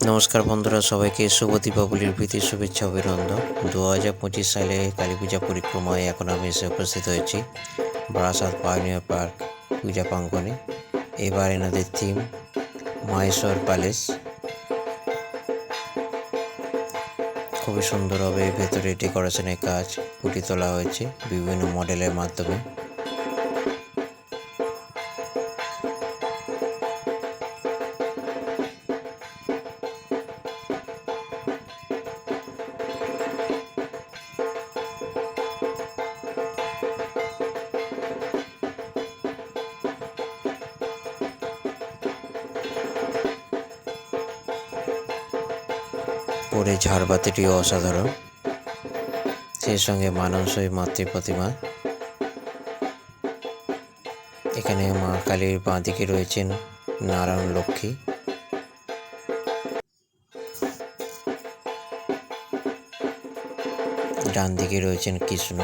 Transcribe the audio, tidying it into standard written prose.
নমস্কার বন্ধুরা, সবাইকে শুভ দীপাবলির প্রীতি শুভেচ্ছা অভিনন্দন। 2025 সালে কালী পূজা পরিক্রমায় এখন আমি এসে উপস্থিত হয়েছি বারাসাত পাইওনিয়ার পার্ক পূজা প্রাঙ্গণে। এবার এনাদের থিম মাহেশ্বর প্যালেস। খুবই সুন্দরভাবে ভেতরে ডেকোরেশনের কাজ ফুটিয়ে তোলা হয়েছে বিভিন্ন মডেলের মাধ্যমে। পরে ঝাড়বাতিটিও অসাধারণ, সেই সঙ্গে মানানসই মাতৃ প্রতিমা। এখানে মা কালীর বাঁ দিকে রয়েছেন নারায়ণ লক্ষ্মী, ডান দিকে রয়েছেন কৃষ্ণ।